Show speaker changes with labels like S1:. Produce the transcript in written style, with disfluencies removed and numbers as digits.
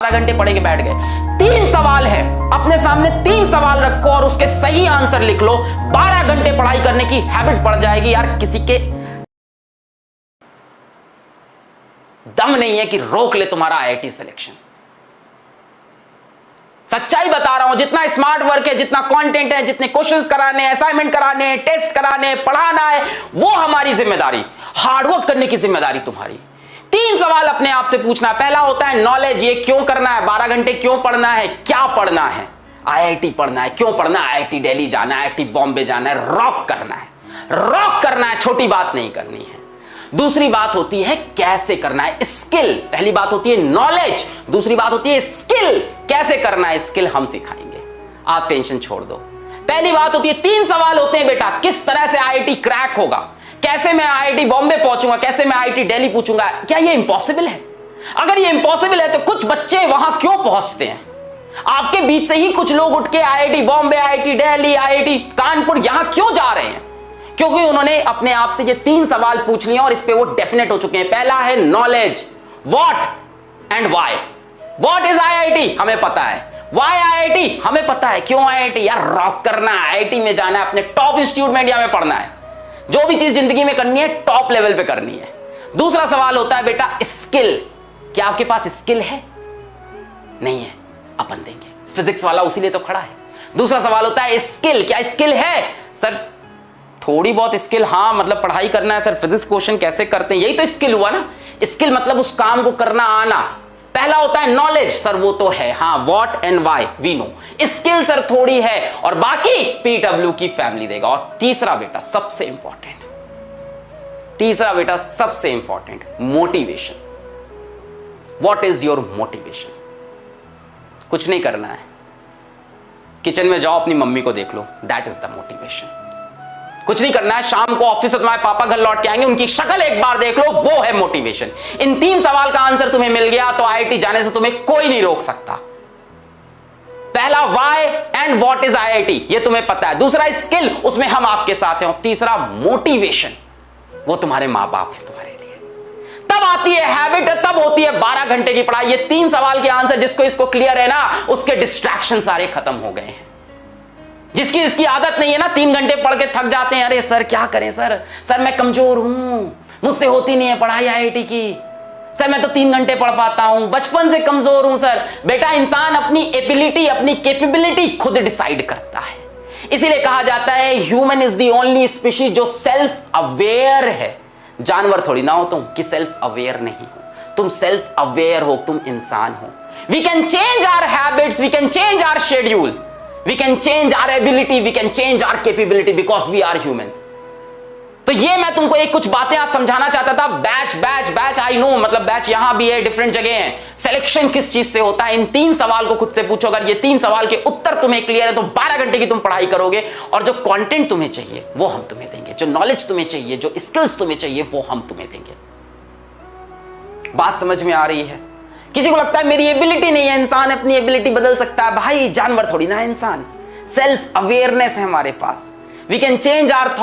S1: 12 घंटे पढ़ के बैठ गए। 3 सवाल है, अपने सामने 3 सवाल रखो और उसके सही आंसर लिख लो। 12 घंटे पढ़ाई करने की हैबिट पड़ जाएगी। यार किसी के दम नहीं है कि रोक ले तुम्हारा आईआईटी सिलेक्शन। सच्चाई बता रहा हूं, जितना स्मार्ट वर्क है, जितना कंटेंट है, जितने क्वेश्चंस कराने, असाइनमेंट कराने, टेस्ट कराने, पढ़ाना है, वो हमारी जिम्मेदारी। हार्डवर्क करने की जिम्मेदारी तुम्हारी। 3 सवाल अपने आप से पूछना है। पहला होता है नॉलेज, ये क्यों करना है, 12 घंटे क्यों पढ़ना है, क्या पढ़ना है, आईआईटी पढ़ना है, क्यों पढ़ना है, आईआईटी दिल्ली जाना है, आईआईटी बॉम्बे जाना है, रॉक करना है, रॉक करना है, छोटी बात नहीं करनी है। दूसरी बात होती है कैसे करना है, स्किल। पहली बात होती है नॉलेज, दूसरी बात होती है स्किल। कैसे करना है स्किल हम सिखाएंगे, आप टेंशन छोड़ दो। पहली बात होती है 3 सवाल होते हैं बेटा, किस तरह से आईआईटी क्रैक होगा, कैसे मैं आईआईटी बॉम्बे पहुंचूंगा, कैसे मैं आईआईटी दिल्ली पहुंचूंगा। क्या ये इंपॉसिबल है? अगर ये इंपॉसिबल है तो कुछ बच्चे वहां क्यों पहुंचते हैं? आपके बीच से ही कुछ लोग उठ के IIT Bombay, IIT Delhi, IIT Kanpur यहां क्यों जा रहे हैं? क्योंकि उन्होंने अपने आप से ये 3 सवाल पूछ लिए और इस पे वो डेफिनेट हो चुके हैं। पहला है knowledge, what and why. What is IIT, हमें पता है। व्हाई आईआईटी, हमें पता है। क्यों आईआईटी? यार रॉक करना है, आईआईटी में जाना है, अपने टॉप इंस्टीट्यूट में इंडिया में पढ़ना है। जो भी चीज जिंदगी में करनी है टॉप लेवल पे करनी है। दूसरा सवाल होता है बेटा स्किल। क्या आपके पास स्किल है? नहीं है, अपन देंगे। फिजिक्स वाला उसी लिए तो खड़ा है। दूसरा सवाल होता है स्किल। क्या स्किल है? सर थोड़ी बहुत स्किल, हाँ मतलब पढ़ाई करना है। सर फिजिक्स क्वेश्चन कैसे करते हैं, यही तो स्किल हुआ ना। स्किल मतलब उस काम को करना आना। पहला होता है नॉलेज, सर वो तो है, हाँ what and why we know. Skill sir थोड़ी है और बाकी पीडब्ल्यू की फैमिली देगा। और तीसरा बेटा सबसे important, motivation. What is your motivation? कुछ नहीं करना है, किचन में जाओ अपनी मम्मी को देख लो, दैट इज द मोटिवेशन। कुछ नहीं करना है, शाम को ऑफिस से तुम्हारे पापा घर लौट के आएंगे, उनकी शक्ल एक बार देख लो, वो है मोटिवेशन। इन 3 सवाल का आंसर तुम्हें मिल गया तो आईआईटी जाने से तुम्हें कोई नहीं रोक सकता। पहला why and what is IIT, ये तुम्हें पता है। दूसरा स्किल, उसमें हम आपके साथ हैं। और तीसरा मोटिवेशन, वो तुम्हारे मां बाप है तुम्हारे लिए। तब आती है हैबिट, तब होती है 12 घंटे की पढ़ाई। ये 3 सवाल के आंसर जिसको इसको क्लियर है ना, उसके डिस्ट्रैक्शन सारे खत्म हो गए हैं। जिसकी इसकी आदत नहीं है ना, 3 घंटे पढ़ के थक जाते हैं, अरे सर क्या करें सर मैं कमजोर हूं, मुझसे होती नहीं है पढ़ाई आईआईटी की, सर मैं तो 3 घंटे पढ़ पाता हूं, बचपन से कमजोर हूं। सर बेटा इंसान अपनी एबिलिटी, अपनी कैपेबिलिटी खुद डिसाइड करता है। इसीलिए कहा जाता है human is the only species जो सेल्फ अवेयर है। जानवर थोड़ी ना हो तुम कि सेल्फ अवेयर नहीं हो, तुम सेल्फ अवेयर हो, तुम इंसान हो। We can change our habits, we can change our schedule, we can change our ability, we can change our capability because we are humans। तो ये मैं तुमको एक कुछ बातें आज समझाना चाहता था। बैच आई नो, मतलब बैच यहां भी है, डिफरेंट जगह है। सिलेक्शन किस चीज से होता है, इन 3 सवाल को खुद से पूछो। अगर ये 3 सवाल के उत्तर तुम्हें क्लियर है तो 12 घंटे की तुम पढ़ाई करोगे और जो कंटेंट तुम्हें चाहिए वो हम तुम्हें देंगे, जो नॉलेज तुम्हें चाहिए, जो स्किल्स तुम्हें चाहिए वो हम तुम्हें देंगे। बात समझ में आ रही है? किसी को लगता है मेरी एबिलिटी नहीं है, इंसान अपनी एबिलिटी बदल सकता है। भाई जानवर थोड़ी ना है इंसान, सेल्फ अवेयरनेस है हमारे पास। We can change our